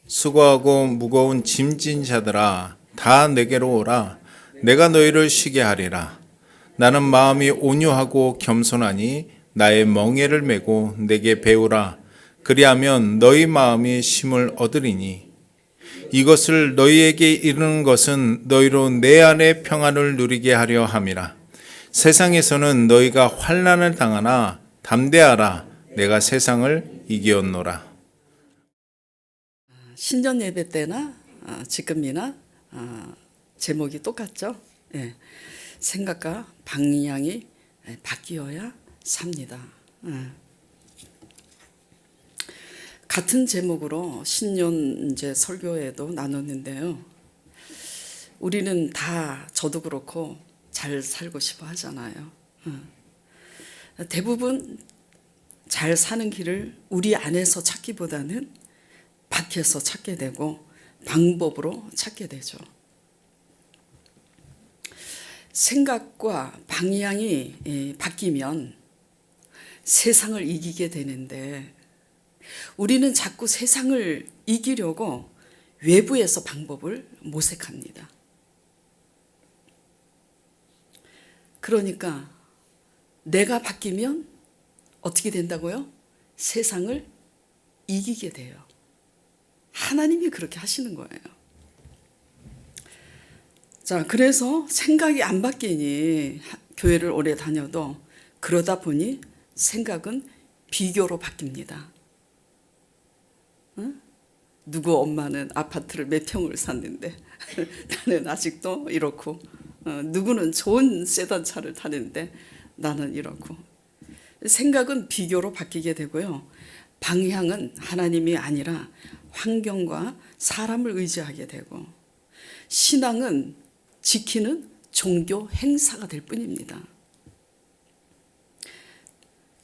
수고하고 무거운 짐진 자들아 다 내게로 오라. 내가 너희를 쉬게 하리라. 나는 마음이 온유하고 겸손하니 나의 멍에를 메고 내게 배우라. 그리하면 너희 마음이 쉼을 얻으리니 이것을 너희에게 이르는 것은 너희로 내 안에 평안을 누리게 하려 함이라. 세상에서는 너희가 환난을 당하나 담대하라. 내가 세상을 이기었노라. 신년 예배 때나 지금이나 제목이 똑같죠. 예. 생각과 방향이 바뀌어야 삽니다. 같은 제목으로 신년 이제 설교에도 나눴는데요. 우리는 다 저도 그렇고 잘 살고 싶어 하잖아요. 대부분 잘 사는 길을 우리 안에서 찾기보다는 밖에서 찾게 되고 방법으로 찾게 되죠. 생각과 방향이 바뀌면 세상을 이기게 되는데 우리는 자꾸 세상을 이기려고 외부에서 방법을 모색합니다. 그러니까 내가 바뀌면 어떻게 된다고요? 세상을 이기게 돼요. 하나님이 그렇게 하시는 거예요. 자, 그래서 생각이 안 바뀌니 교회를 오래 다녀도 그러다 보니 생각은 비교로 바뀝니다. 응? 누구 엄마는 아파트를 몇 평을 샀는데 나는 아직도 이렇고, 누구는 좋은 세단 차를 타는데 나는 이렇고. 생각은 비교로 바뀌게 되고요. 방향은 하나님이 아니라 환경과 사람을 의지하게 되고, 신앙은 지키는 종교 행사가 될 뿐입니다.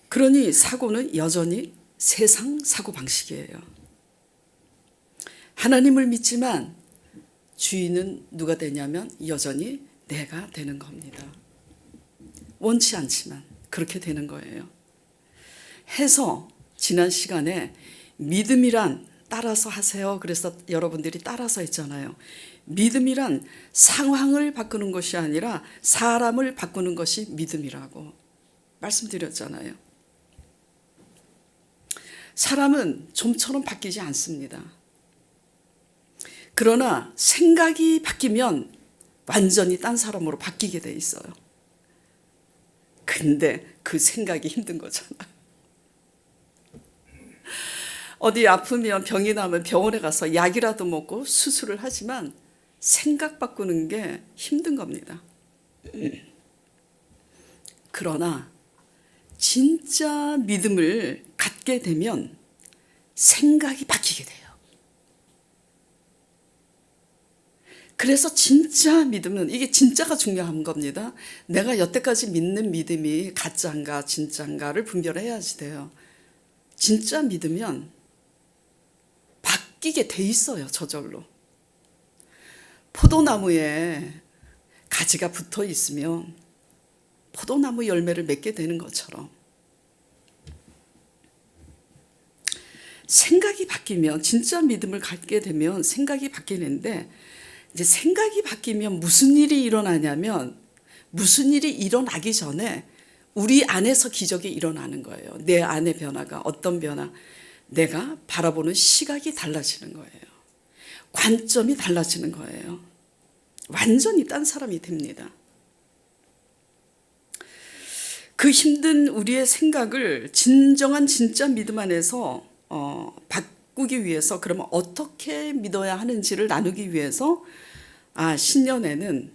그러니 사고는 여전히 세상 사고방식이에요. 하나님을 믿지만 주인은 누가 되냐면 여전히 내가 되는 겁니다. 원치 않지만 그렇게 되는 거예요. 해서 지난 시간에 믿음이란 따라서 하세요. 그래서 여러분들이 따라서 했잖아요. 믿음이란 상황을 바꾸는 것이 아니라 사람을 바꾸는 것이 믿음이라고 말씀드렸잖아요. 사람은 좀처럼 바뀌지 않습니다. 그러나 생각이 바뀌면 완전히 딴 사람으로 바뀌게 돼 있어요. 근데 그 생각이 힘든 거잖아요. 어디 아프면 병이 나면 병원에 가서 약이라도 먹고 수술을 하지만 생각 바꾸는 게 힘든 겁니다. 그러나 진짜 믿음을 갖게 되면 생각이 바뀌게 돼요. 그래서 진짜 믿음은 이게 진짜가 중요한 겁니다. 내가 여태까지 믿는 믿음이 가짜인가 진짜인가를 분별해야지 돼요. 진짜 믿으면 바뀌게 돼 있어요. 저절로. 포도나무에 가지가 붙어 있으면 포도나무 열매를 맺게 되는 것처럼 생각이 바뀌면, 진짜 믿음을 갖게 되면 생각이 바뀌는데, 이제 생각이 바뀌면 무슨 일이 일어나냐면, 무슨 일이 일어나기 전에 우리 안에서 기적이 일어나는 거예요. 내 안의 변화가, 어떤 변화? 내가 바라보는 시각이 달라지는 거예요. 관점이 달라지는 거예요. 완전히 딴 사람이 됩니다. 그 힘든 우리의 생각을 진정한 진짜 믿음 안에서 바꾸기 위해서, 그러면 어떻게 믿어야 하는지를 나누기 위해서 신년에는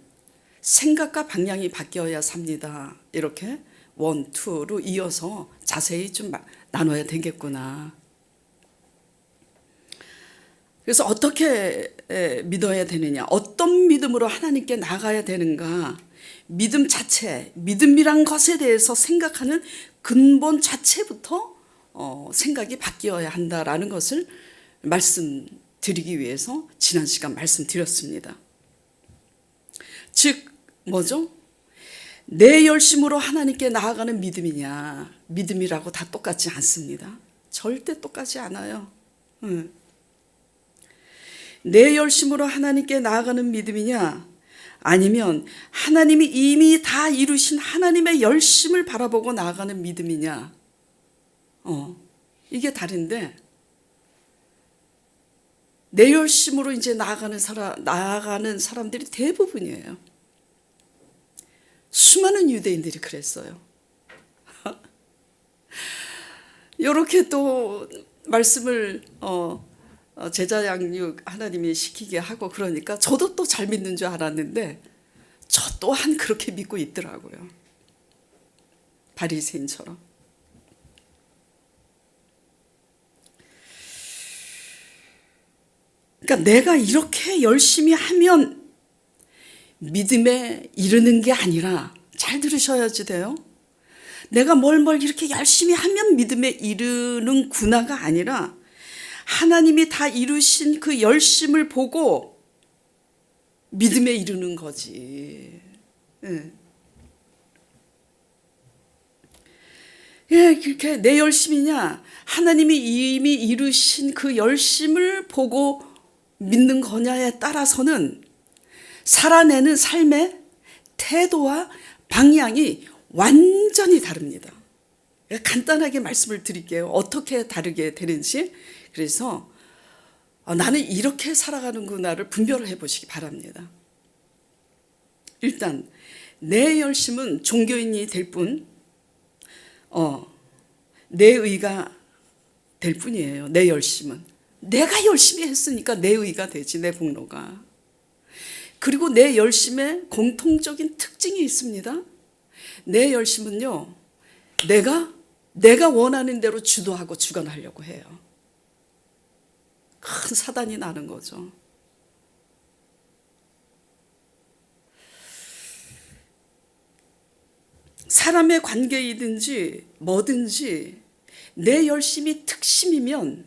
생각과 방향이 바뀌어야 삽니다. 이렇게 1, 2로 이어서 자세히 좀 나눠야 되겠구나. 그래서 어떻게 믿어야 되느냐, 어떤 믿음으로 하나님께 나가야 되는가, 믿음 자체, 믿음이란 것에 대해서 생각하는 근본 자체부터 생각이 바뀌어야 한다라는 것을 말씀드리기 위해서 지난 시간 말씀드렸습니다. 즉 뭐죠? 내 열심으로 하나님께 나아가는 믿음이냐, 믿음이라고 다 똑같지 않습니다. 절대 똑같지 않아요. 내 열심으로 하나님께 나아가는 믿음이냐, 아니면 하나님이 이미 다 이루신 하나님의 열심을 바라보고 나아가는 믿음이냐. 이게 다른데, 내 열심으로 이제 나아가는 사람들이 대부분이에요. 수많은 유대인들이 그랬어요. 이렇게 또 말씀을 제자 양육 하나님이 시키게 하고 그러니까 저도 또 잘 믿는 줄 알았는데 저 또한 그렇게 믿고 있더라고요. 바리새인처럼. 그러니까 내가 이렇게 열심히 하면 믿음에 이르는 게 아니라, 잘 들으셔야지 돼요. 내가 뭘 이렇게 열심히 하면 믿음에 이르는구나가 아니라 하나님이 다 이루신 그 열심을 보고 믿음에 이르는 거지. 그렇게 내 열심이냐, 하나님이 이미 이루신 그 열심을 보고 믿는 거냐에 따라서는 살아내는 삶의 태도와 방향이 완전히 다릅니다. 간단하게 말씀을 드릴게요. 어떻게 다르게 되는지. 그래서 나는 이렇게 살아가는구나를 분별을 해보시기 바랍니다. 일단 내 열심은 종교인이 될 뿐, 내 의가 될 뿐이에요. 내 열심은 내가 열심히 했으니까 내 의가 되지, 내 복로가. 그리고 내 열심에 공통적인 특징이 있습니다. 내 열심은요, 내가 원하는 대로 주도하고 주관하려고 해요. 큰 사단이 나는 거죠. 사람의 관계이든지 뭐든지 내 열심이 특심이면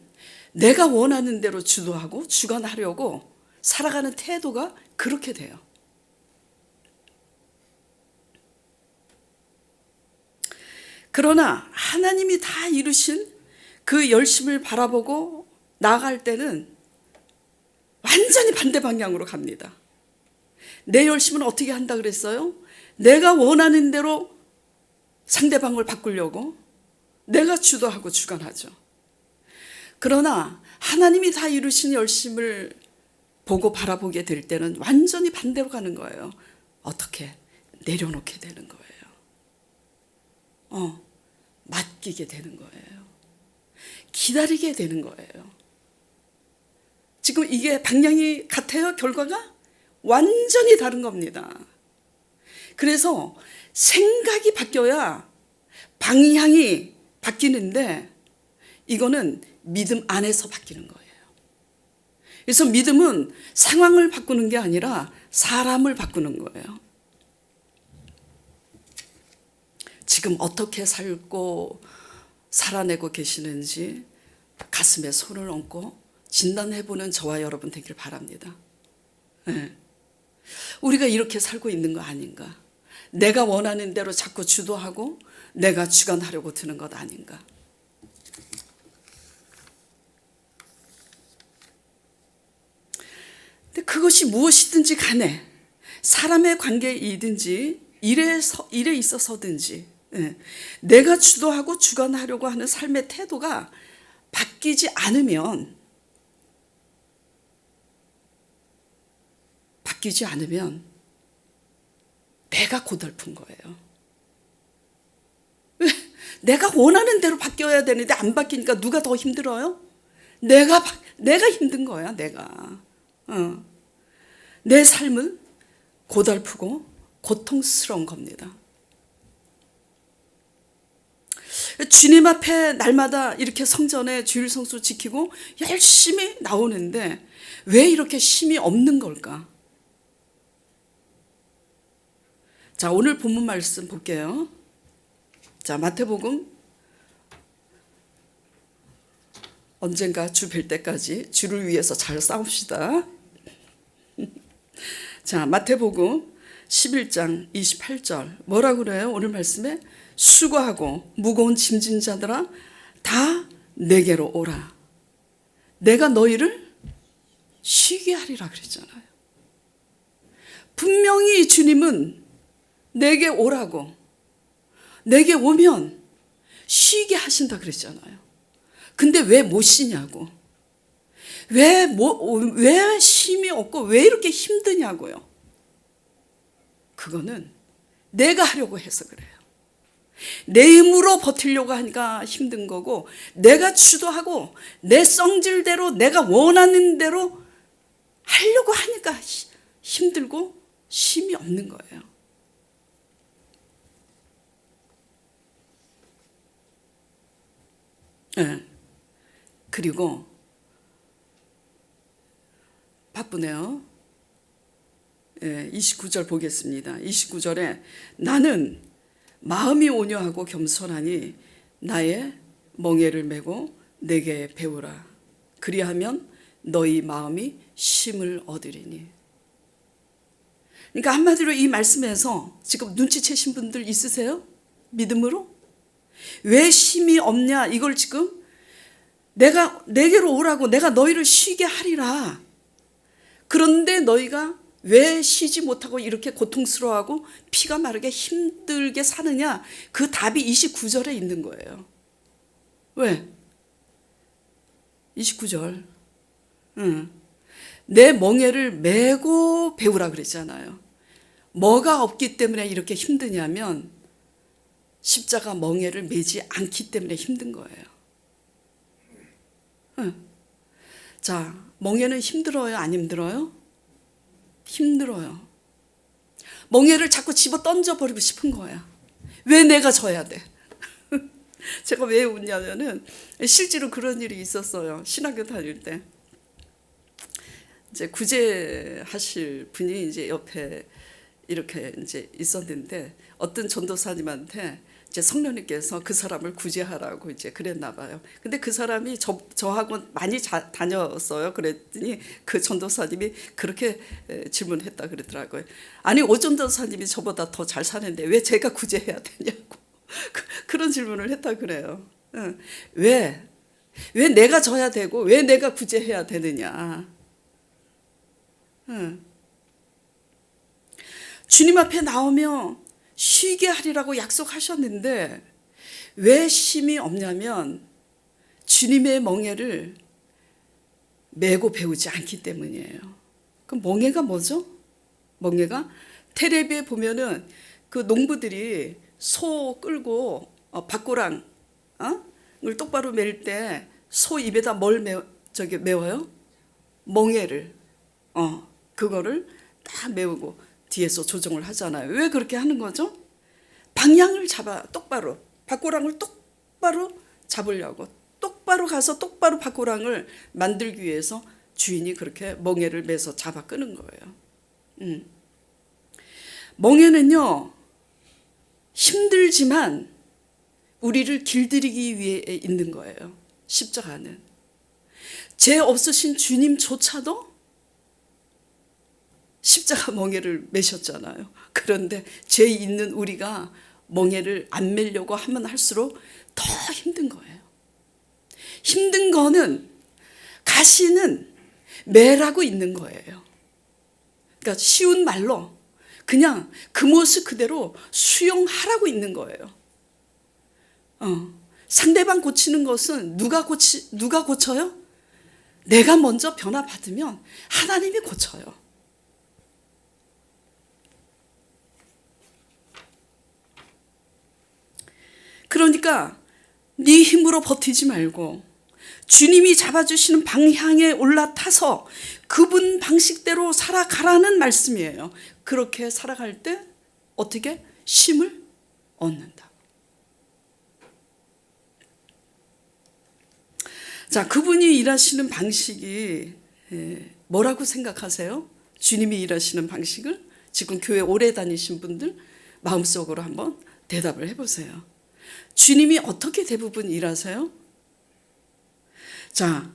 내가 원하는 대로 주도하고 주관하려고 살아가는 태도가 그렇게 돼요. 그러나 하나님이 다 이루신 그 열심을 바라보고 나아갈 때는 완전히 반대 방향으로 갑니다. 내 열심은 어떻게 한다 그랬어요? 내가 원하는 대로 상대방을 바꾸려고 내가 주도하고 주관하죠. 그러나 하나님이 다 이루신 열심을 보고 바라보게 될 때는 완전히 반대로 가는 거예요. 어떻게? 내려놓게 되는 거예요. 맡기게 되는 거예요. 기다리게 되는 거예요. 지금 이게 방향이 같아요? 결과가? 완전히 다른 겁니다. 그래서 생각이 바뀌어야 방향이 바뀌는데, 이거는 믿음 안에서 바뀌는 거예요. 그래서 믿음은 상황을 바꾸는 게 아니라 사람을 바꾸는 거예요. 지금 어떻게 살고 살아내고 계시는지 가슴에 손을 얹고 진단해보는 저와 여러분 되길 바랍니다. 우리가 이렇게 살고 있는 거 아닌가? 내가 원하는 대로 자꾸 주도하고 내가 주관하려고 드는 것 아닌가? 근데 그것이 무엇이든지 간에, 사람의 관계이든지 일에 있어서든지, 내가 주도하고 주관하려고 하는 삶의 태도가 바뀌지 않으면 내가 고달픈 거예요. 왜? 내가 원하는 대로 바뀌어야 되는데 안 바뀌니까 누가 더 힘들어요? 내가 힘든 거야, 내가. 내 삶은 고달프고 고통스러운 겁니다. 주님 앞에 날마다 이렇게 성전에 주일 성수 지키고 열심히 나오는데 왜 이렇게 힘이 없는 걸까? 자, 오늘 본문 말씀 볼게요. 자, 마태복음, 언젠가 주 뵐 때까지 주를 위해서 잘 싸웁시다. 자, 마태복음 11장 28절 뭐라고 그래요? 오늘 말씀에 수고하고 무거운 짐진 자들아 다 내게로 오라. 내가 너희를 쉬게 하리라 그랬잖아요. 분명히 주님은 내게 오라고, 내게 오면 쉬게 하신다 그랬잖아요. 근데 왜 못 쉬냐고. 왜 쉼이 없고 왜 이렇게 힘드냐고요. 그거는 내가 하려고 해서 그래요. 내 힘으로 버티려고 하니까 힘든 거고, 내가 주도하고 내 성질대로 내가 원하는 대로 하려고 하니까 힘들고 쉼이 없는 거예요. 네. 그리고 바쁘네요. 29절 보겠습니다. 29절에 나는 마음이 온유하고 겸손하니 나의 멍에를 메고 내게 배우라. 그리하면 너희 마음이 쉼을 얻으리니. 그러니까 한마디로 이 말씀에서 지금 눈치채신 분들 있으세요? 믿음으로? 왜 쉼이 없냐? 이걸 지금 내게로 오라고, 내가 너희를 쉬게 하리라. 그런데 너희가 왜 쉬지 못하고 이렇게 고통스러워하고 피가 마르게 힘들게 사느냐? 그 답이 29절에 있는 거예요. 왜? 29절. 내 멍에를 메고 배우라 그랬잖아요. 뭐가 없기 때문에 이렇게 힘드냐면 십자가 멍에를 메지 않기 때문에 힘든 거예요. 자, 멍에는 힘들어요? 안 힘들어요? 힘들어요. 멍에를 자꾸 집어 던져버리고 싶은 거야. 왜 내가 져야 돼? 제가 왜 웃냐면은 실제로 그런 일이 있었어요. 신학교 다닐 때. 이제 구제하실 분이 이제 옆에 이렇게 이제 있었는데 어떤 전도사님한테 이제 성령님께서 그 사람을 구제하라고 이제 그랬나 봐요. 근데 그 사람이 저하고 많이 다녔어요. 그랬더니 그 전도사님이 그렇게 질문했다 그러더라고요. 아니, 오 전도사님이 저보다 더 잘 사는데 왜 제가 구제해야 되냐고. 그런 질문을 했다 그래요. 왜 내가 져야 되고 왜 내가 구제해야 되느냐. 주님 앞에 나오며 쉬게 하리라고 약속하셨는데 왜 쉼이 없냐면 주님의 멍에를 메고 배우지 않기 때문이에요. 그럼 멍에가 뭐죠? 멍에가 텔레비에 보면은 그 농부들이 소 끌고 밭고랑을 똑바로 맬 때 소 입에다 뭘 메워요? 멍에를. 그거를 다 메우고 뒤에서 조정을 하잖아요. 왜 그렇게 하는 거죠? 방향을 잡아 똑바로, 밭고랑을 똑바로 잡으려고, 똑바로 가서 똑바로 밭고랑을 만들기 위해서 주인이 그렇게 멍에를 매서 잡아 끄는 거예요. 멍에는요, 힘들지만 우리를 길들이기 위해 있는 거예요. 십자가는. 죄 없으신 주님조차도 십자가 멍에를 메셨잖아요. 그런데 죄 있는 우리가 멍에를 안 메려고 하면 할수록 더 힘든 거예요. 힘든 거는 가시는 매라고 있는 거예요. 그러니까 쉬운 말로 그냥 그 모습 그대로 수용하라고 있는 거예요. 상대방 고치는 것은 누가 고쳐요? 내가 먼저 변화받으면 하나님이 고쳐요. 그러니까 네 힘으로 버티지 말고 주님이 잡아주시는 방향에 올라타서 그분 방식대로 살아가라는 말씀이에요. 그렇게 살아갈 때 어떻게? 쉼을 얻는다. 자, 그분이 일하시는 방식이 뭐라고 생각하세요? 주님이 일하시는 방식을? 지금 교회 오래 다니신 분들 마음속으로 한번 대답을 해보세요. 주님이 어떻게 대부분 일하세요? 자,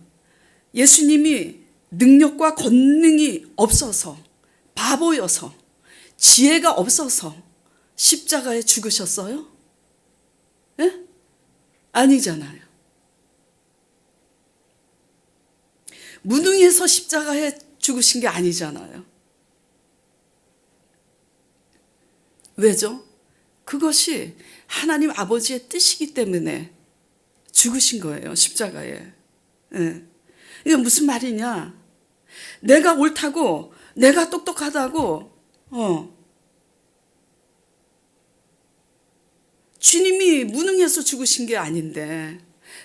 예수님이 능력과 권능이 없어서, 바보여서, 지혜가 없어서 십자가에 죽으셨어요? 아니잖아요. 무능해서 십자가에 죽으신 게 아니잖아요. 왜죠? 그것이 하나님 아버지의 뜻이기 때문에 죽으신 거예요, 십자가에. 예. 이게 무슨 말이냐? 내가 옳다고, 내가 똑똑하다고, 주님이 무능해서 죽으신 게 아닌데,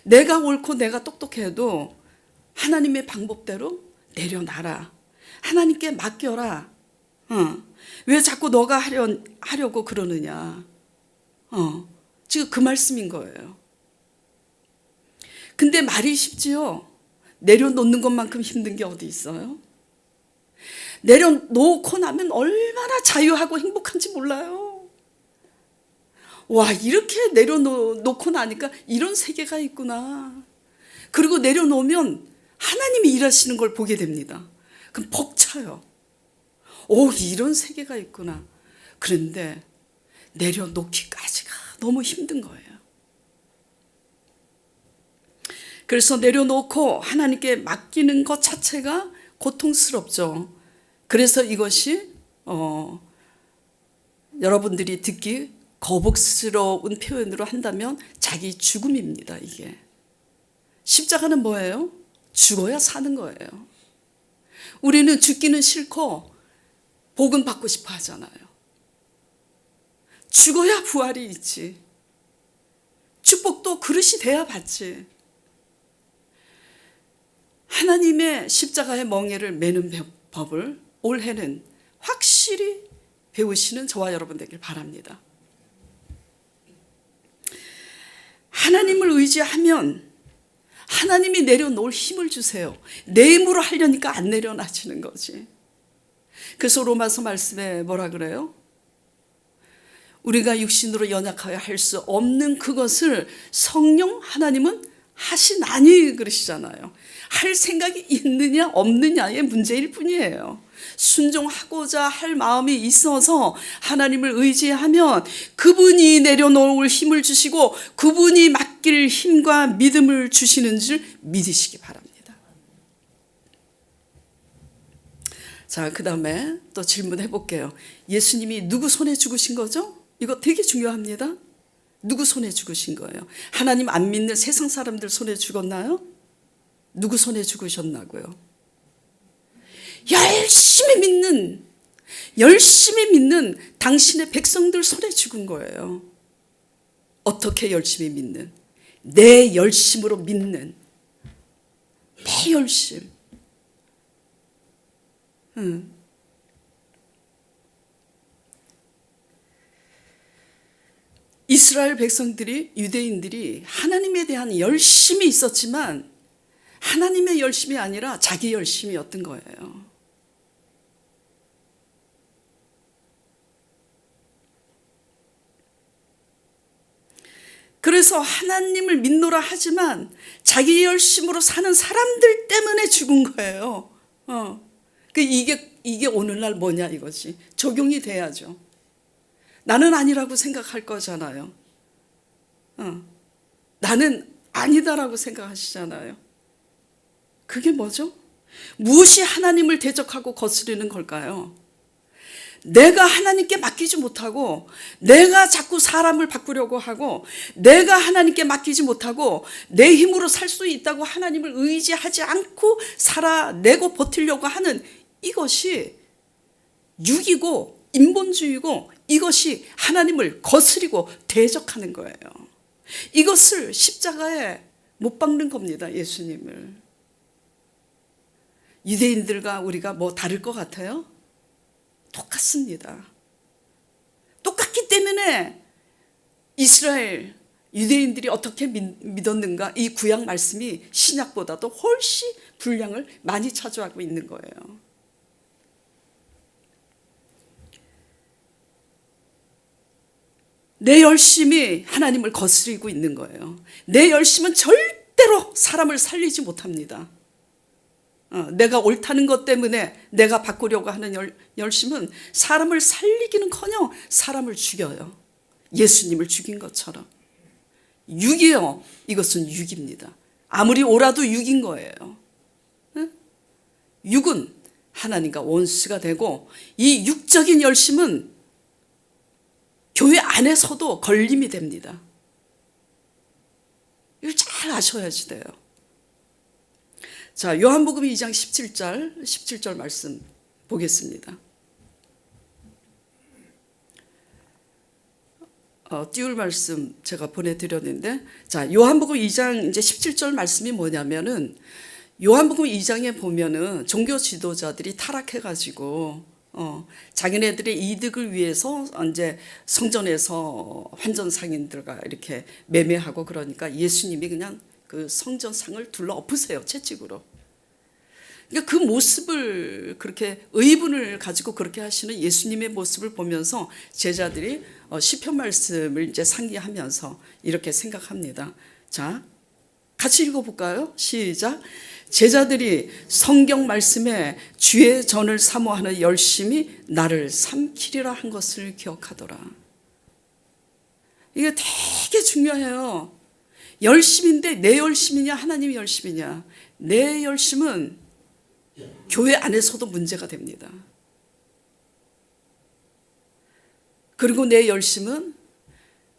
내가 옳고 내가 똑똑해도 하나님의 방법대로 내려놔라. 하나님께 맡겨라. 왜 자꾸 너가 하려고 그러느냐. 지금 그 말씀인 거예요. 근데 말이 쉽지요. 내려놓는 것만큼 힘든 게 어디 있어요? 내려놓고 나면 얼마나 자유하고 행복한지 몰라요. 와, 이렇게 내려놓고 나니까 이런 세계가 있구나. 그리고 내려놓으면 하나님이 일하시는 걸 보게 됩니다. 그럼 벅차요. 오, 이런 세계가 있구나. 그런데 내려놓기까지가 너무 힘든 거예요. 그래서 내려놓고 하나님께 맡기는 것 자체가 고통스럽죠. 그래서 이것이 여러분들이 듣기 거북스러운 표현으로 한다면 자기 죽음입니다. 이게 십자가는 뭐예요? 죽어야 사는 거예요. 우리는 죽기는 싫고 복은 받고 싶어 하잖아요. 죽어야 부활이 있지. 축복도 그릇이 돼야 받지. 하나님의 십자가의 멍에를 매는 법을 올해는 확실히 배우시는 저와 여러분 되길 바랍니다. 하나님을 의지하면 하나님이 내려놓을 힘을 주세요. 내 힘으로 하려니까 안 내려놔지는 거지. 그래서 로마서 말씀에 뭐라 그래요? 우리가 육신으로 연약하여 할 수 없는 그것을 성령 하나님은 하시나니 그러시잖아요. 할 생각이 있느냐 없느냐의 문제일 뿐이에요. 순종하고자 할 마음이 있어서 하나님을 의지하면 그분이 내려놓을 힘을 주시고 그분이 맡길 힘과 믿음을 주시는 줄 믿으시기 바랍니다. 자, 그 다음에 또 질문해 볼게요. 예수님이 누구 손에 죽으신 거죠? 이거 되게 중요합니다. 누구 손에 죽으신 거예요? 하나님 안 믿는 세상 사람들 손에 죽었나요? 누구 손에 죽으셨나고요? 열심히 믿는 당신의 백성들 손에 죽은 거예요. 어떻게 열심히 믿는? 내 열심으로 믿는. 내 열심. 이스라엘 백성들이, 유대인들이 하나님에 대한 열심이 있었지만 하나님의 열심이 아니라 자기 열심이었던 거예요. 그래서 하나님을 믿노라 하지만 자기 열심으로 사는 사람들 때문에 죽은 거예요. 이게 오늘날 뭐냐 이거지. 적용이 돼야죠. 나는 아니라고 생각할 거잖아요. 나는 아니다라고 생각하시잖아요. 그게 뭐죠? 무엇이 하나님을 대적하고 거스르는 걸까요? 내가 하나님께 맡기지 못하고 내가 자꾸 사람을 바꾸려고 하고 내가 하나님께 맡기지 못하고 내 힘으로 살 수 있다고 하나님을 의지하지 않고 살아내고 버티려고 하는 이것이 육이고 인본주의고 이것이 하나님을 거스리고 대적하는 거예요. 이것을 십자가에 못 박는 겁니다. 예수님을. 유대인들과 우리가 뭐 다를 것 같아요? 똑같습니다. 똑같기 때문에 이스라엘 유대인들이 어떻게 믿었는가 이 구약 말씀이 신약보다도 훨씬 분량을 많이 차지하고 있는 거예요. 내 열심이 하나님을 거스리고 있는 거예요. 내 열심은 절대로 사람을 살리지 못합니다. 내가 옳다는 것 때문에 내가 바꾸려고 하는 열심은 사람을 살리기는커녕 사람을 죽여요. 예수님을 죽인 것처럼. 육이요. 이것은 육입니다. 아무리 옳아도 육인 거예요. 육은 하나님과 원수가 되고 이 육적인 열심은 교회 안에서도 걸림이 됩니다. 이걸 잘 아셔야지 돼요. 자, 요한복음 2장 17절 말씀 보겠습니다. 띄울 말씀 제가 보내드렸는데, 자, 요한복음 2장 이제 17절 말씀이 뭐냐면은, 요한복음 2장에 보면은 종교 지도자들이 타락해가지고 자기네들의 이득을 위해서 이제 성전에서 환전 상인들과 이렇게 매매하고 그러니까 예수님이 그냥 그 성전상을 둘러 엎으세요, 채찍으로. 그러니까 그 모습을 그렇게 의분을 가지고 그렇게 하시는 예수님의 모습을 보면서 제자들이 시편 말씀을 이제 상기하면서 이렇게 생각합니다. 자, 같이 읽어볼까요? 시작. 제자들이 성경 말씀에 주의 전을 사모하는 열심이 나를 삼키리라 한 것을 기억하더라. 이게 되게 중요해요. 열심인데 내 열심이냐 하나님의 열심이냐. 내 열심은 교회 안에서도 문제가 됩니다. 그리고 내 열심은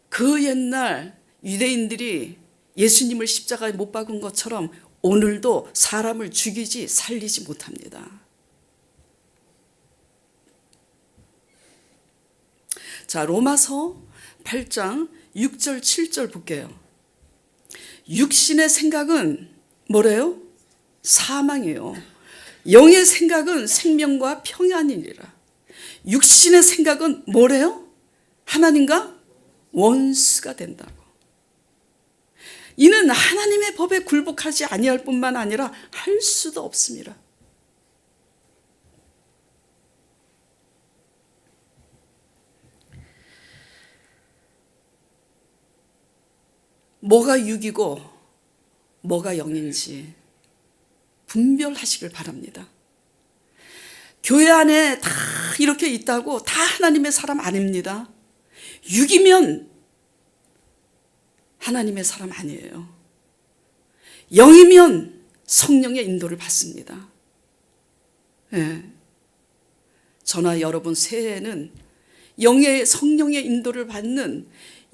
그 옛날 유대인들이 예수님을 십자가에 못 박은 것처럼 오늘도 사람을 죽이지 살리지 못합니다. 자, 로마서 8장 6절 7절 볼게요. 육신의 생각은 뭐래요? 사망이에요. 영의 생각은 생명과 평안이니라. 육신의 생각은 뭐래요? 하나님과 원수가 된다고. 이는 하나님의 법에 굴복하지 아니할 뿐만 아니라 할 수도 없습니다. 뭐가 육이고 뭐가 영인지 분별하시길 바랍니다. 교회 안에 다 이렇게 있다고 다 하나님의 사람 아닙니다. 육이면 하나님의 사람 아니에요. 영이면 성령의 인도를 받습니다. 네. 저나 여러분 새해에는 영의 성령의 인도를 받는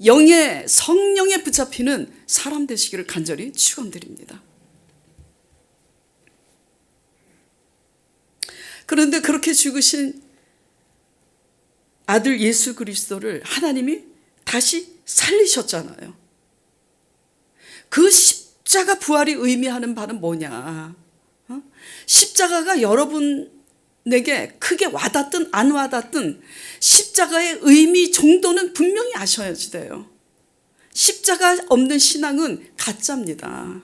영의 성령에 붙잡히는 사람 되시기를 간절히 축원드립니다. 그런데 그렇게 죽으신 아들 예수 그리스도를 하나님이 다시 살리셨잖아요. 그 십자가 부활이 의미하는 바는 뭐냐? 십자가가 여러분에게 크게 와닿든 안 와닿든 십자가의 의미 정도는 분명히 아셔야지 돼요. 십자가 없는 신앙은 가짜입니다.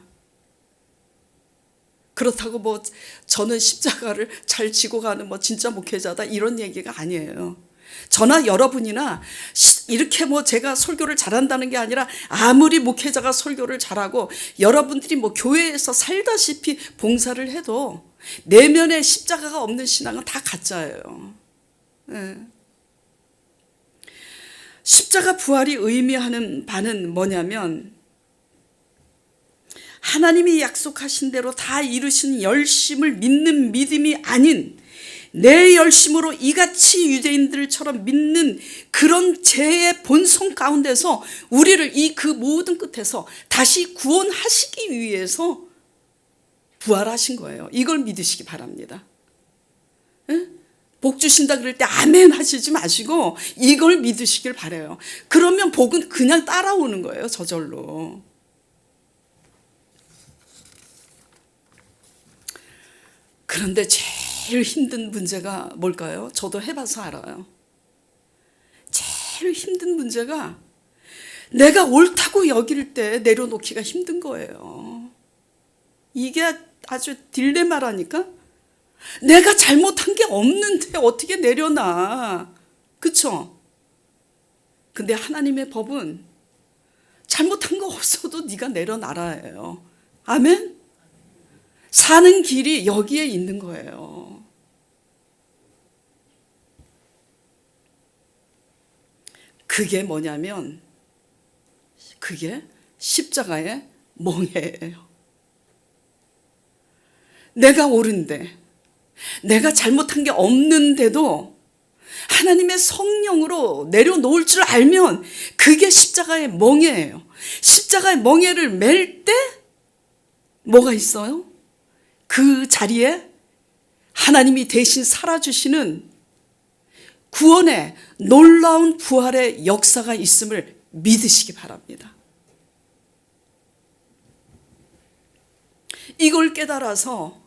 그렇다고 뭐 저는 십자가를 잘 지고 가는 뭐 진짜 목회자다 이런 얘기가 아니에요. 저나 여러분이나 이렇게 뭐 제가 설교를 잘한다는 게 아니라 아무리 목회자가 설교를 잘하고 여러분들이 뭐 교회에서 살다시피 봉사를 해도 내면에 십자가가 없는 신앙은 다 가짜예요. 네. 십자가 부활이 의미하는 바는 뭐냐면 하나님이 약속하신 대로 다 이루신 열심을 믿는 믿음이 아닌 내 열심으로 이같이 유대인들처럼 믿는 그런 죄의 본성 가운데서 우리를 이 그 모든 끝에서 다시 구원하시기 위해서 부활하신 거예요. 이걸 믿으시기 바랍니다. 네? 복 주신다 그럴 때 아멘 하시지 마시고 이걸 믿으시길 바라요. 그러면 복은 그냥 따라오는 거예요. 저절로. 그런데 제일 힘든 문제가 뭘까요? 저도 해봐서 알아요. 제일 힘든 문제가 내가 옳다고 여길 때 내려놓기가 힘든 거예요. 이게 아주 딜레마라니까. 내가 잘못한 게 없는데 어떻게 내려놔. 그쵸? 근데 하나님의 법은 잘못한 거 없어도 네가 내려놔라예요. 아멘? 사는 길이 여기에 있는 거예요. 그게 뭐냐면 그게 십자가의 멍에예요. 내가 옳은데 내가 잘못한 게 없는데도 하나님의 성령으로 내려놓을 줄 알면 그게 십자가의 멍에예요. 십자가의 멍에를 맬 때 뭐가 있어요? 그 자리에 하나님이 대신 살아주시는 구원의 놀라운 부활의 역사가 있음을 믿으시기 바랍니다. 이걸 깨달아서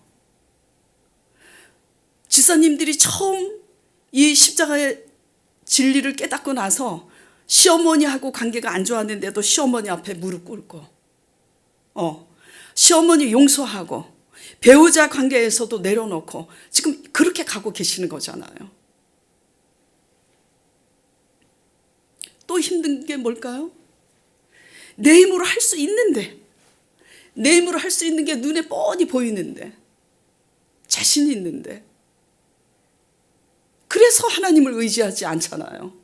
지사님들이 처음 이 십자가의 진리를 깨닫고 나서 시어머니하고 관계가 안 좋았는데도 시어머니 앞에 무릎 꿇고 시어머니 용서하고 배우자 관계에서도 내려놓고 지금 그렇게 가고 계시는 거잖아요. 또 힘든 게 뭘까요? 내 힘으로 할 수 있는데, 내 힘으로 할 수 있는 게 눈에 뻔히 보이는데, 자신 있는데, 그래서 하나님을 의지하지 않잖아요.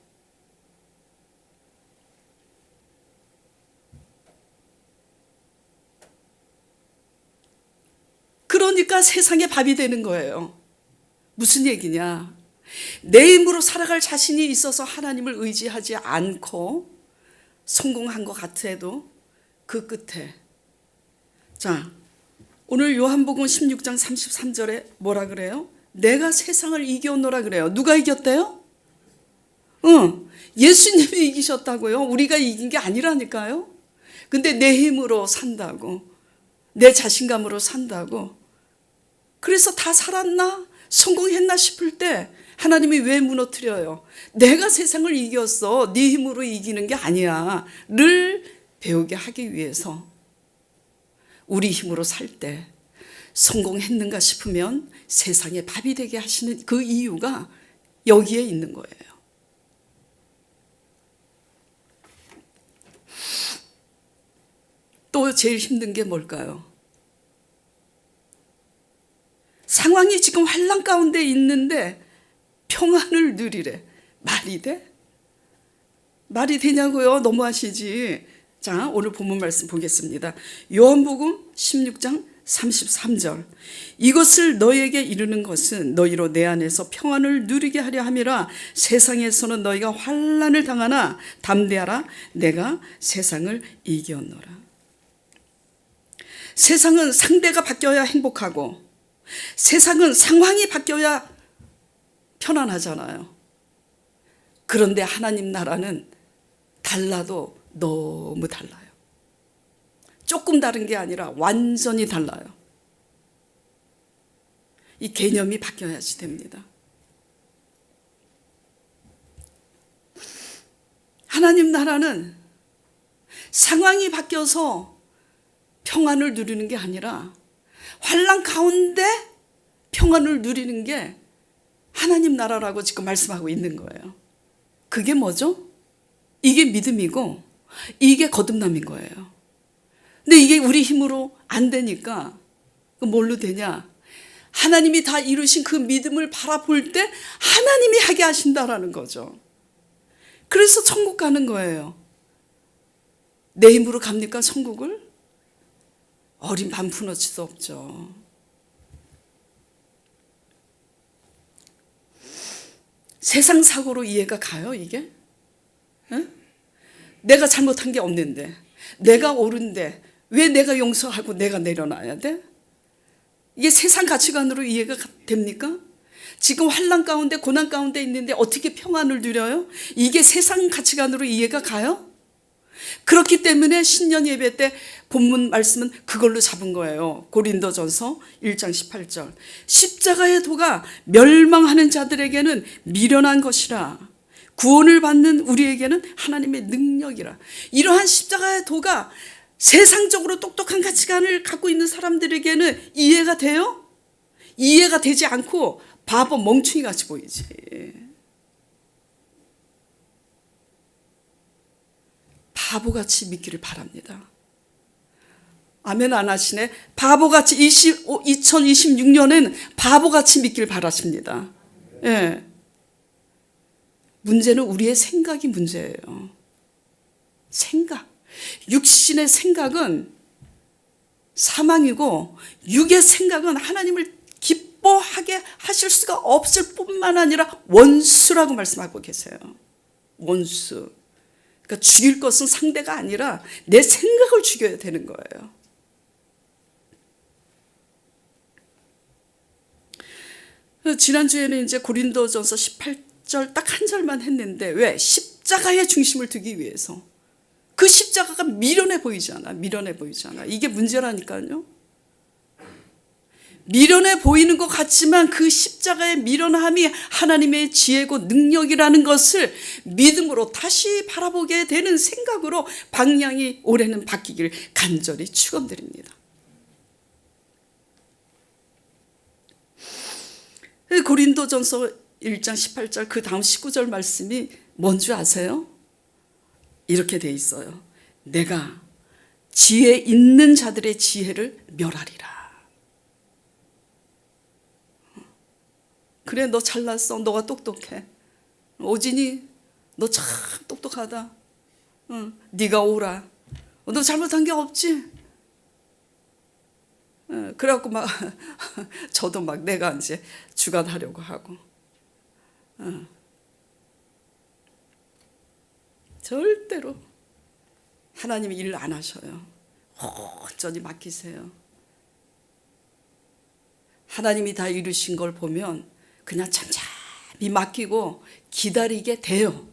그러니까 세상의 밥이 되는 거예요. 무슨 얘기냐? 내 힘으로 살아갈 자신이 있어서 하나님을 의지하지 않고 성공한 것 같아도 그 끝에, 자, 오늘 요한복음 16장 33절에 뭐라 그래요? 내가 세상을 이겼노라 그래요. 누가 이겼대요? 예수님이 이기셨다고요. 우리가 이긴 게 아니라니까요. 근데 내 힘으로 산다고, 내 자신감으로 산다고, 그래서 다 살았나? 성공했나 싶을 때 하나님이 왜 무너뜨려요? 내가 세상을 이겼어, 네 힘으로 이기는 게 아니야 를 배우게 하기 위해서 우리 힘으로 살 때 성공했는가 싶으면 세상의 밥이 되게 하시는 그 이유가 여기에 있는 거예요. 또 제일 힘든 게 뭘까요? 상황이 지금 환난 가운데 있는데 평안을 누리래. 말이 돼? 말이 되냐고요? 너무하시지. 자, 오늘 본문 말씀 보겠습니다. 요한복음 16장 33절. 이것을 너희에게 이르는 것은 너희로 내 안에서 평안을 누리게 하려 함이라. 세상에서는 너희가 환난을 당하나 담대하라. 내가 세상을 이겼노라. 세상은 상대가 바뀌어야 행복하고, 세상은 상황이 바뀌어야 편안하잖아요. 그런데 하나님 나라는 달라도 너무 달라요. 조금 다른 게 아니라 완전히 달라요. 이 개념이 바뀌어야지 됩니다. 하나님 나라는 상황이 바뀌어서 평안을 누리는 게 아니라 환난 가운데 평안을 누리는 게 하나님 나라라고 지금 말씀하고 있는 거예요. 그게 뭐죠? 이게 믿음이고 이게 거듭남인 거예요. 근데 이게 우리 힘으로 안 되니까 뭘로 되냐? 하나님이 다 이루신 그 믿음을 바라볼 때 하나님이 하게 하신다라는 거죠. 그래서 천국 가는 거예요. 내 힘으로 갑니까, 천국을? 어린 반푼어치도 없죠. 세상 사고로 이해가 가요, 이게? 응? 내가 잘못한 게 없는데, 내가 옳은데 왜 내가 용서하고 내가 내려놔야 돼? 이게 세상 가치관으로 이해가 됩니까? 지금 환난 가운데 고난 가운데 있는데 어떻게 평안을 누려요? 이게 세상 가치관으로 이해가 가요? 그렇기 때문에 신년 예배 때 본문 말씀은 그걸로 잡은 거예요. 고린도전서 1장 18절. 십자가의 도가 멸망하는 자들에게는 미련한 것이라 구원을 받는 우리에게는 하나님의 능력이라. 이러한 십자가의 도가 세상적으로 똑똑한 가치관을 갖고 있는 사람들에게는 이해가 돼요? 이해가 되지 않고 바보 멍충이 같이 보이지. 바보같이 믿기를 바랍니다. 아멘 안 하시네. 바보같이 2026년엔 바보같이 믿기를 바라십니다. 예. 문제는 우리의 생각이 문제예요. 생각. 육신의 생각은 사망이고 육의 생각은 하나님을 기뻐하게 하실 수가 없을 뿐만 아니라 원수라고 말씀하고 계세요. 원수. 그러니까 죽일 것은 상대가 아니라 내 생각을 죽여야 되는 거예요. 지난주에는 이제 고린도전서 18절 딱 한 절만 했는데 왜? 십자가의 중심을 두기 위해서. 그 십자가가 미련해 보이지 않아. 미련해 보이지 않아. 이게 문제라니까요. 미련해 보이는 것 같지만 그 십자가의 미련함이 하나님의 지혜고 능력이라는 것을 믿음으로 다시 바라보게 되는 생각으로 방향이 올해는 바뀌길 간절히 축원드립니다. 고린도전서 1장 18절 그 다음 19절 말씀이 뭔지 아세요? 이렇게 돼 있어요. 내가 지혜 있는 자들의 지혜를 멸하리라. 그래, 너 잘났어. 너가 똑똑해. 오진이 너 참 똑똑하다. 네가 오라. 너 잘못한 게 없지? 그래갖고 막 저도 막 내가 이제 주관하려고 하고. 절대로 하나님이 일 안 하셔요. 온전히 맡기세요. 하나님이 다 이루신 걸 보면 그냥 잠잠히 맡기고 기다리게 돼요.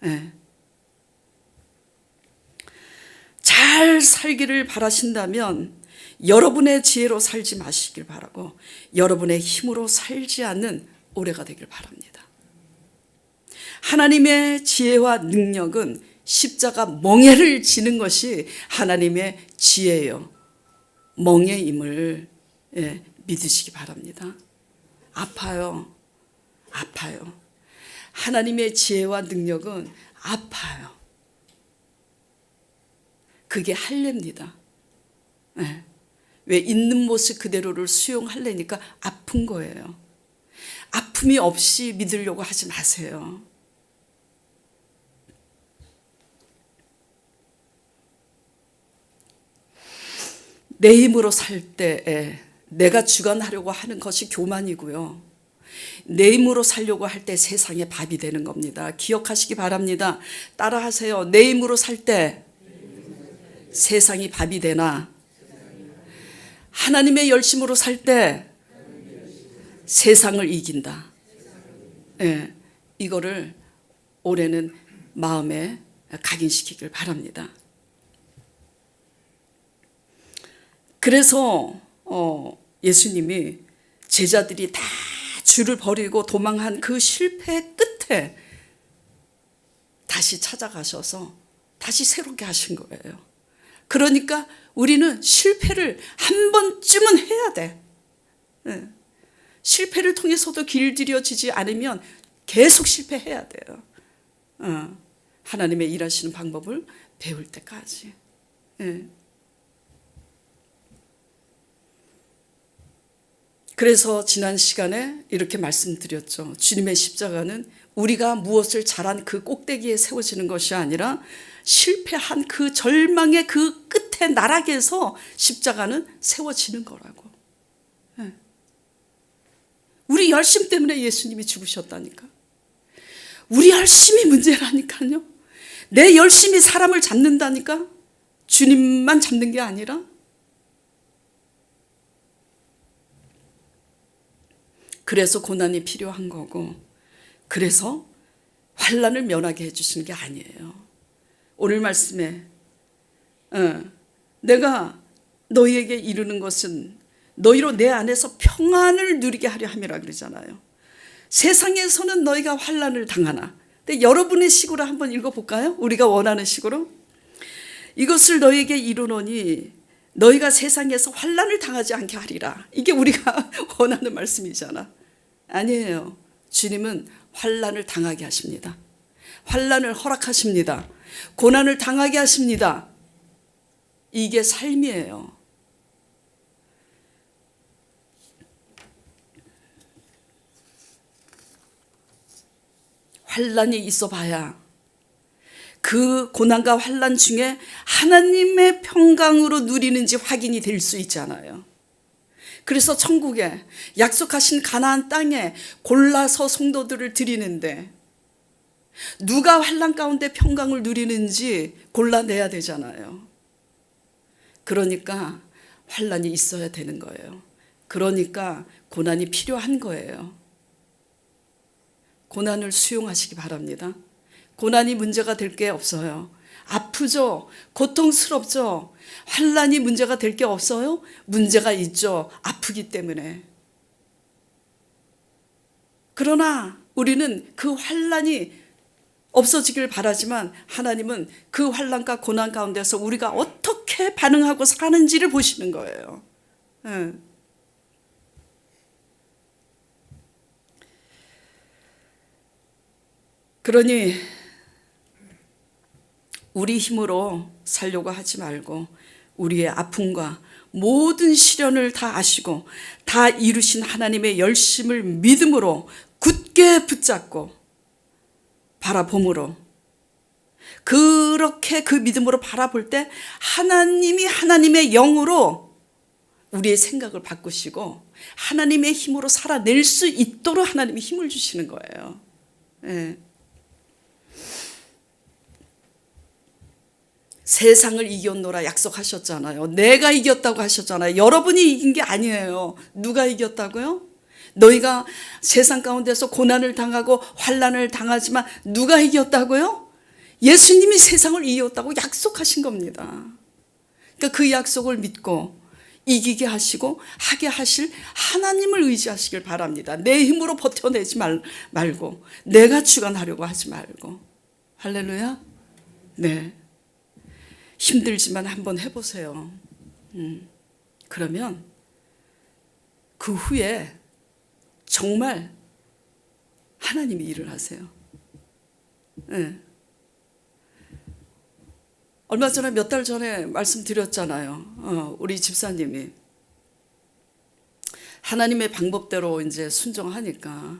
네. 잘 살기를 바라신다면 여러분의 지혜로 살지 마시길 바라고 여러분의 힘으로 살지 않는 올해가 되길 바랍니다. 하나님의 지혜와 능력은 십자가 멍에를 지는 것이 하나님의 지혜예요. 멍에임을 믿으시기 바랍니다. 아파요. 아파요. 하나님의 지혜와 능력은 아파요. 그게 할례입니다. 왜 있는 모습 그대로를 수용하려니까 아픈 거예요. 아픔이 없이 믿으려고 하지 마세요. 내 힘으로 살 때에 내가 주관하려고 하는 것이 교만이고요. 내 힘으로 살려고 할 때 세상의 밥이 되는 겁니다. 기억하시기 바랍니다. 따라하세요. 내 힘으로 살 때 세상이 밥이 되나 하나님의 열심으로 살 때 세상을 이긴다. 네, 이거를 올해는 마음에 각인시키길 바랍니다. 그래서 예수님이 제자들이 다 주를 버리고 도망한 그 실패의 끝에 다시 찾아가셔서 다시 새롭게 하신 거예요. 그러니까 우리는 실패를 한 번쯤은 해야 돼. 실패를 통해서도 길들여지지 않으면 계속 실패해야 돼요. 하나님의 일하시는 방법을 배울 때까지. 그래서 지난 시간에 이렇게 말씀드렸죠. 주님의 십자가는 우리가 무엇을 잘한 그 꼭대기에 세워지는 것이 아니라 실패한 그 절망의 그 끝에 나락에서 십자가는 세워지는 거라고. 우리 열심 때문에 예수님이 죽으셨다니까. 우리 열심이 문제라니까요. 내 열심이 사람을 잡는다니까. 주님만 잡는 게 아니라. 그래서 고난이 필요한 거고, 그래서 환난을 면하게 해주시는 게 아니에요. 오늘 말씀에 내가 너희에게 이루는 것은 너희로 내 안에서 평안을 누리게 하려 함이라 그러잖아요. 세상에서는 너희가 환난을 당하나. 근데 여러분의 식으로 한번 읽어볼까요? 우리가 원하는 식으로. 이것을 너희에게 이루노니 너희가 세상에서 환난을 당하지 않게 하리라. 이게 우리가 원하는 말씀이잖아. 아니에요. 주님은 환난을 당하게 하십니다. 환난을 허락하십니다. 고난을 당하게 하십니다. 이게 삶이에요. 환난이 있어 봐야 그 고난과 환난 중에 하나님의 평강으로 누리는지 확인이 될 수 있잖아요. 그래서 천국에 약속하신 가나안 땅에 골라서 성도들을 드리는데 누가 환난 가운데 평강을 누리는지 골라내야 되잖아요. 그러니까 환난이 있어야 되는 거예요. 그러니까 고난이 필요한 거예요. 고난을 수용하시기 바랍니다. 고난이 문제가 될 게 없어요. 아프죠? 고통스럽죠? 환난이 문제가 될 게 없어요? 문제가 있죠. 아프기 때문에. 그러나 우리는 그 환난이 없어지길 바라지만 하나님은 그 환난과 고난 가운데서 우리가 어떻게 반응하고 사는지를 보시는 거예요. 그러니 우리 힘으로 살려고 하지 말고 우리의 아픔과 모든 시련을 다 아시고 다 이루신 하나님의 열심을 믿음으로 굳게 붙잡고 바라봄으로, 그렇게 그 믿음으로 바라볼 때 하나님이 하나님의 영으로 우리의 생각을 바꾸시고 하나님의 힘으로 살아낼 수 있도록 하나님이 힘을 주시는 거예요. 예. 세상을 이겼노라 약속하셨잖아요. 내가 이겼다고 하셨잖아요. 여러분이 이긴 게 아니에요. 누가 이겼다고요? 너희가 세상 가운데서 고난을 당하고 환난을 당하지만 누가 이겼다고요? 예수님이 세상을 이겼다고 약속하신 겁니다. 그러니까 그 약속을 믿고 이기게 하시고 하게 하실 하나님을 의지하시길 바랍니다. 내 힘으로 버텨내지 말고 내가 주관하려고 하지 말고. 할렐루야. 네. 힘들지만 한번 해보세요. 그러면 그 후에 정말 하나님이 일을 하세요. 네. 얼마 전에 몇 달 전에 말씀드렸잖아요. 우리 집사님이 하나님의 방법대로 이제 순종하니까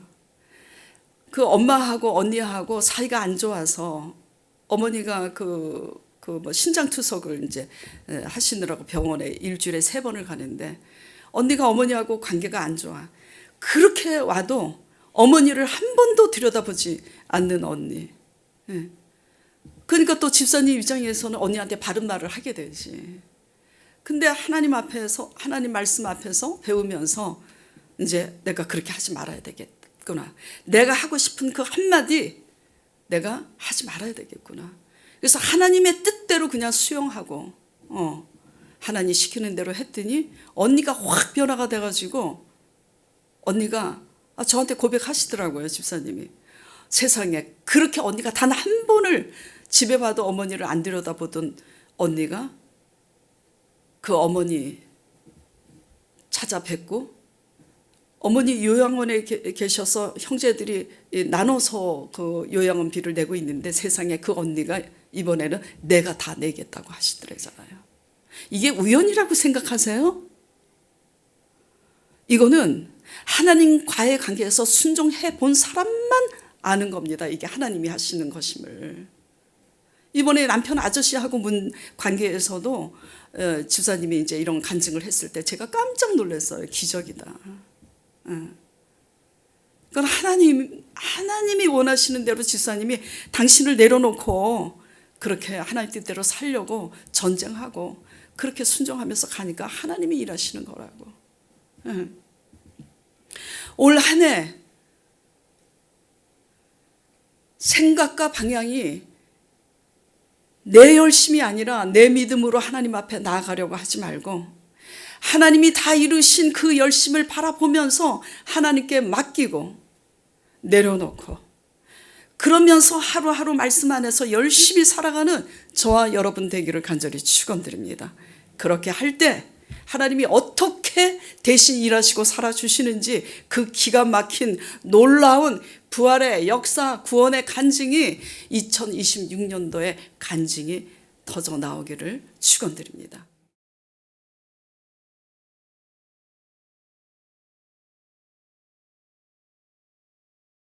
그 엄마하고 언니하고 사이가 안 좋아서 어머니가 뭐 신장투석을 이제 하시느라고 병원에 일주일에 3번을 가는데 언니가 어머니하고 관계가 안 좋아. 그렇게 와도 어머니를 한 번도 들여다보지 않는 언니. 그러니까 또 집사님 입장에서는 언니한테 바른 말을 하게 되지. 근데 하나님 앞에서, 하나님 말씀 앞에서 배우면서 이제 내가 그렇게 하지 말아야 되겠구나. 내가 하고 싶은 그 한마디 내가 하지 말아야 되겠구나. 그래서 하나님의 뜻대로 그냥 수용하고 하나님 시키는 대로 했더니 언니가 확 변화가 돼가지고 언니가 저한테 고백하시더라고요. 집사님이. 세상에 그렇게 언니가 단 한 번을 집에 봐도 어머니를 안 들여다보던 언니가 그 어머니 찾아뵙고 어머니 요양원에 계셔서 형제들이 나눠서 그 요양원비를 내고 있는데 세상에 그 언니가 이번에는 내가 다 내겠다고 하시더래잖아요. 이게 우연이라고 생각하세요? 이거는 하나님과의 관계에서 순종해 본 사람만 아는 겁니다. 이게 하나님이 하시는 것임을. 이번에 남편 아저씨하고 문 관계에서도 집사님이 이제 이런 간증을 했을 때 제가 깜짝 놀랐어요. 기적이다. 그건 하나님이 원하시는 대로 집사님이 당신을 내려놓고 그렇게 하나님 뜻대로 살려고 전쟁하고 그렇게 순종하면서 가니까 하나님이 일하시는 거라고. 올 한 해 생각과 방향이 내 열심이 아니라 내 믿음으로 하나님 앞에 나아가려고 하지 말고 하나님이 다 이루신 그 열심을 바라보면서 하나님께 맡기고 내려놓고 그러면서 하루하루 말씀 안에서 열심히 살아가는 저와 여러분 되기를 간절히 축원드립니다. 그렇게 할 때 하나님이 어떻게 대신 일하시고 살아주시는지 그 기가 막힌 놀라운 부활의 역사, 구원의 간증이 2026년도에 간증이 터져 나오기를 축원드립니다.